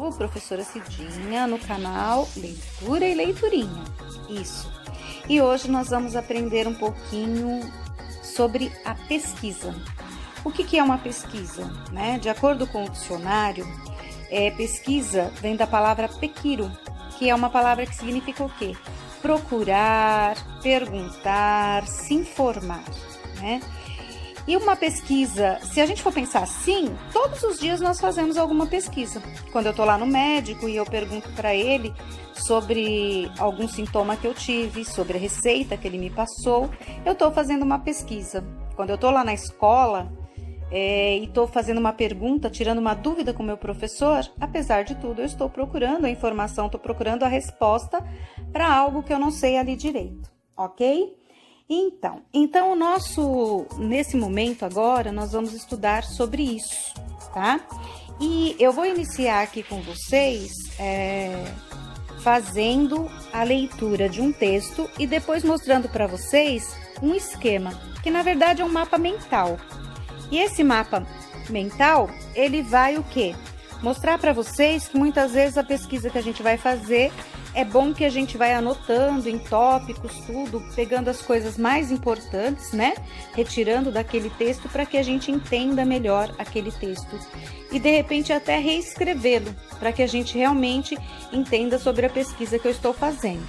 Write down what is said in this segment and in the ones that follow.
novo, professora Cidinha, no canal Leitura e Leiturinha. Isso. E hoje nós vamos aprender um pouquinho sobre a pesquisa. O que é uma pesquisa? Né? De acordo com o dicionário, pesquisa vem da palavra pequiro, que é uma palavra que significa o quê? Procurar, perguntar, se informar, né? E uma pesquisa, se a gente for pensar assim, todos os dias nós fazemos alguma pesquisa. Quando eu tô lá no médico e eu pergunto para ele sobre algum sintoma que eu tive, sobre a receita que ele me passou, eu tô fazendo uma pesquisa. Quando eu tô lá na escola e tô fazendo uma pergunta, tirando uma dúvida com o meu professor, apesar de tudo, eu estou procurando a informação, estou procurando a resposta para algo que eu não sei ali direito, ok? Então nesse momento agora, nós vamos estudar sobre isso, tá? E eu vou iniciar aqui com vocês fazendo a leitura de um texto e depois mostrando para vocês um esquema, que na verdade é um mapa mental. E esse mapa mental, ele vai o quê? Mostrar para vocês que muitas vezes a pesquisa que a gente vai fazer é bom que a gente vai anotando em tópicos, tudo, pegando as coisas mais importantes, né? Retirando daquele texto para que a gente entenda melhor aquele texto. E de repente até reescrevê-lo, para que a gente realmente entenda sobre a pesquisa que eu estou fazendo.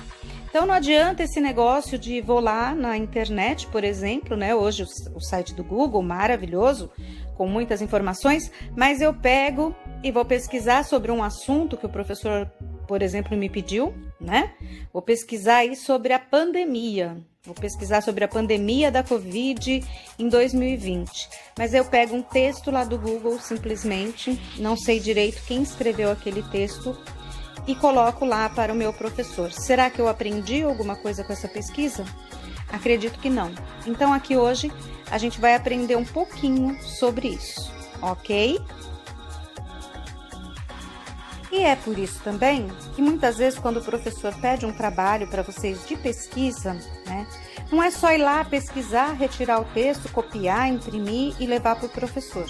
Então não adianta esse negócio de vou lá na internet, por exemplo, né? Hoje o site do Google, maravilhoso, com muitas informações, mas eu pego e vou pesquisar sobre um assunto que o professor, por exemplo, me pediu, né? Vou pesquisar aí sobre a pandemia. Vou pesquisar sobre a pandemia da Covid em 2020. Mas eu pego um texto lá do Google, simplesmente, não sei direito quem escreveu aquele texto, e coloco lá para o meu professor. Será que eu aprendi alguma coisa com essa pesquisa? Acredito que não. Então, aqui hoje, a gente vai aprender um pouquinho sobre isso, ok? E é por isso também que muitas vezes quando o professor pede um trabalho para vocês de pesquisa, né, não é só ir lá pesquisar, retirar o texto, copiar, imprimir e levar para o professor.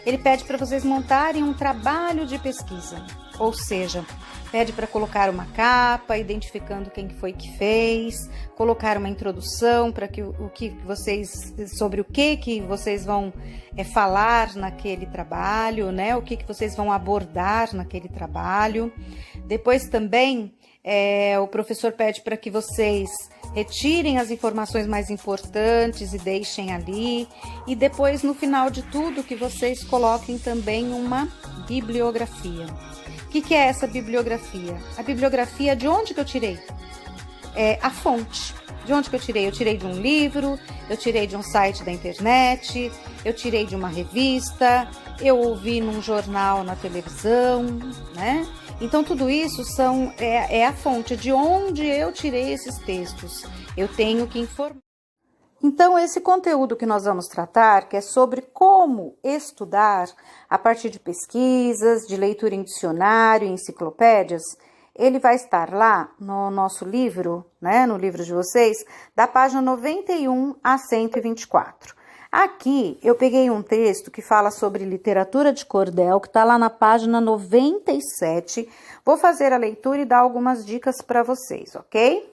Ele pede para vocês montarem um trabalho de pesquisa, ou seja, pede para colocar uma capa, identificando quem foi que fez, colocar uma introdução para sobre o que vocês vão falar naquele trabalho, né? O que vocês vão abordar naquele trabalho. Depois também o professor pede para que vocês retirem as informações mais importantes e deixem ali. E depois, no final de tudo, que vocês coloquem também uma bibliografia. O que é essa bibliografia? A bibliografia, de onde que eu tirei? A fonte. De onde que eu tirei? Eu tirei de um livro, eu tirei de um site da internet, eu tirei de uma revista, eu ouvi num jornal na televisão, né? Então, tudo isso é a fonte de onde eu tirei esses textos. Eu tenho que informar. Então, esse conteúdo que nós vamos tratar, que é sobre como estudar a partir de pesquisas, de leitura em dicionário, em enciclopédias, ele vai estar lá no nosso livro, né, no livro de vocês, da página 91 a 124. Aqui eu peguei um texto que fala sobre literatura de cordel, que está lá na página 97. Vou fazer a leitura e dar algumas dicas para vocês, ok?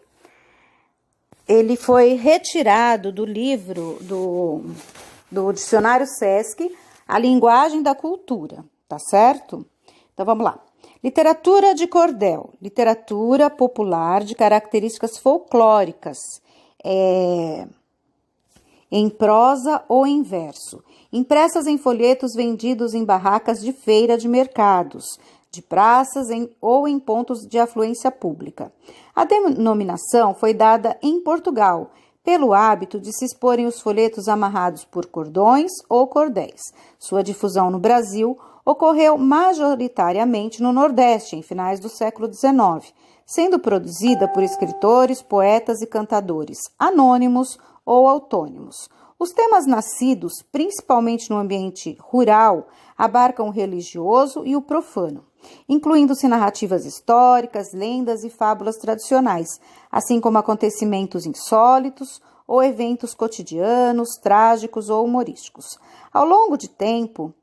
Ele foi retirado do livro do Dicionário Sesc, A Linguagem da Cultura, tá certo? Então vamos lá. Literatura de cordel, literatura popular de características folclóricas, em prosa ou em verso, impressas em folhetos vendidos em barracas de feira de mercados, de praças ou em pontos de afluência pública. A denominação foi dada em Portugal, pelo hábito de se exporem os folhetos amarrados por cordões ou cordéis. Sua difusão no Brasil ocorreu majoritariamente no Nordeste, em finais do século XIX, sendo produzida por escritores, poetas e cantadores, anônimos ou autônomos. Os temas nascidos, principalmente no ambiente rural, abarcam o religioso e o profano, incluindo-se narrativas históricas, lendas e fábulas tradicionais, assim como acontecimentos insólitos ou eventos cotidianos, trágicos ou humorísticos. Ao longo de tempo,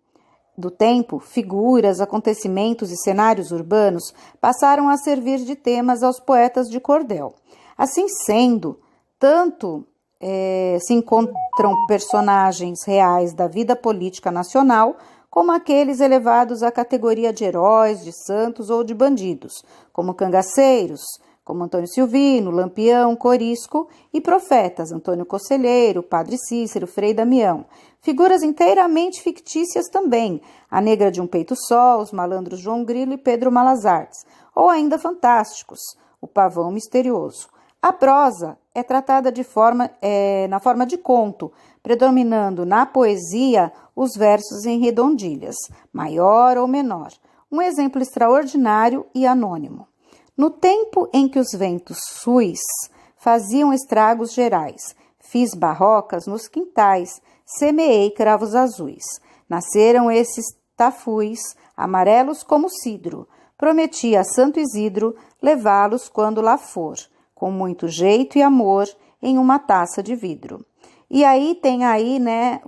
do tempo, figuras, acontecimentos e cenários urbanos passaram a servir de temas aos poetas de cordel. Assim sendo, tanto se encontram personagens reais da vida política nacional, como aqueles elevados à categoria de heróis, de santos ou de bandidos, como cangaceiros, como Antônio Silvino, Lampião, Corisco, e profetas, Antônio Conselheiro, Padre Cícero, Frei Damião. Figuras inteiramente fictícias também, a Negra de um Peito Só, os malandros João Grilo e Pedro Malazartes, ou ainda fantásticos, o Pavão Misterioso. A prosa é tratada na forma de conto, predominando na poesia os versos em redondilhas, maior ou menor, um exemplo extraordinário e anônimo. No tempo em que os ventos suis faziam estragos gerais, fiz barrocas nos quintais, semeei cravos azuis. Nasceram esses tafuis, amarelos como cidro, prometi a Santo Isidro levá-los quando lá for, com muito jeito e amor, em uma taça de vidro. E aí tem aí, né,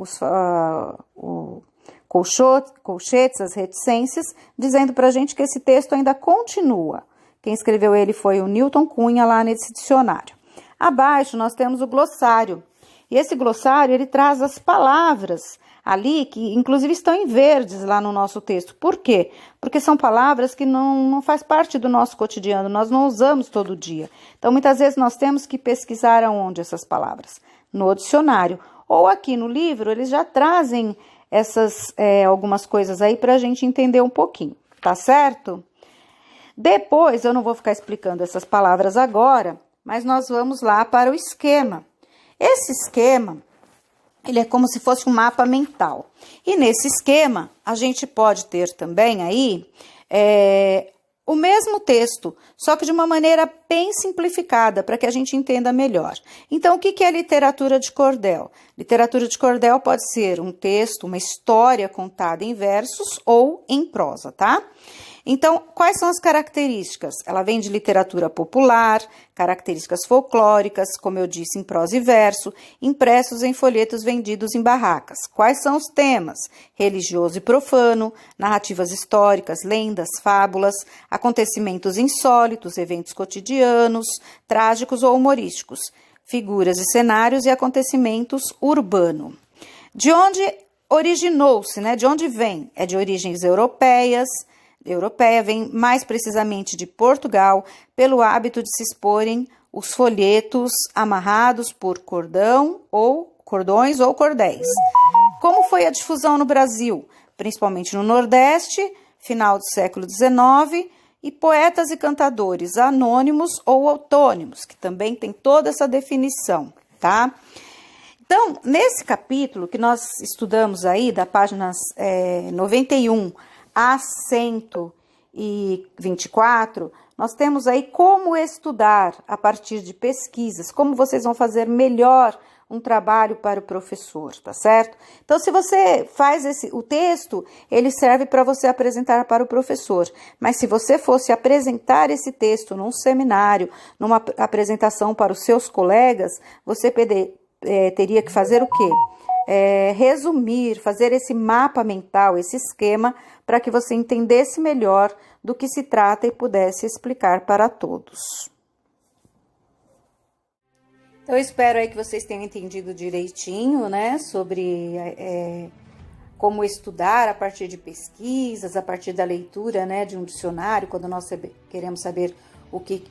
o Colchetes, as reticências, dizendo para a gente que esse texto ainda continua. Quem escreveu ele foi o Newton Cunha, lá nesse dicionário. Abaixo nós temos o glossário. E esse glossário, ele traz as palavras ali, que inclusive estão em verdes lá no nosso texto. Por quê? Porque são palavras que não faz parte do nosso cotidiano, nós não usamos todo dia. Então, muitas vezes nós temos que pesquisar aonde essas palavras? No dicionário. Ou aqui no livro, eles já trazem essas algumas coisas aí para a gente entender um pouquinho, tá certo? Depois, eu não vou ficar explicando essas palavras agora, mas nós vamos lá para o esquema. Esse esquema, ele é como se fosse um mapa mental. E nesse esquema, a gente pode ter também aí o mesmo texto, só que de uma maneira bem simplificada, para que a gente entenda melhor. Então, o que é literatura de cordel? Literatura de cordel pode ser um texto, uma história contada em versos ou em prosa, tá? Então, quais são as características? Ela vem de literatura popular, características folclóricas, como eu disse, em prosa e verso, impressos em folhetos vendidos em barracas. Quais são os temas? Religioso e profano, narrativas históricas, lendas, fábulas, acontecimentos insólitos, eventos cotidianos, trágicos ou humorísticos, figuras e cenários e acontecimentos urbano. De onde originou-se, né? De onde vem? É de origens europeia, vem mais precisamente de Portugal, pelo hábito de se exporem os folhetos amarrados por cordões ou cordéis. Como foi a difusão no Brasil? Principalmente no Nordeste, final do século XIX, e poetas e cantadores anônimos ou autônimos, que também tem toda essa definição, tá? Então, nesse capítulo que nós estudamos aí, da páginas 91 a 124, nós temos aí como estudar a partir de pesquisas, como vocês vão fazer melhor um trabalho para o professor, tá certo? Então, se você faz o texto, ele serve para você apresentar para o professor, mas se você fosse apresentar esse texto num seminário, numa apresentação para os seus colegas, você teria que fazer o quê? Resumir, fazer esse mapa mental, esse esquema, para que você entendesse melhor do que se trata e pudesse explicar para todos. Então, eu espero aí que vocês tenham entendido direitinho, né, sobre como estudar a partir de pesquisas, a partir da leitura, né, de um dicionário, quando nós queremos saber o que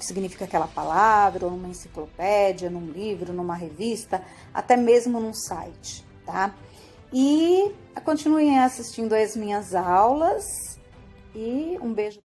significa aquela palavra, ou numa enciclopédia, num livro, numa revista, até mesmo num site, tá? E continuem assistindo às minhas aulas e um beijo.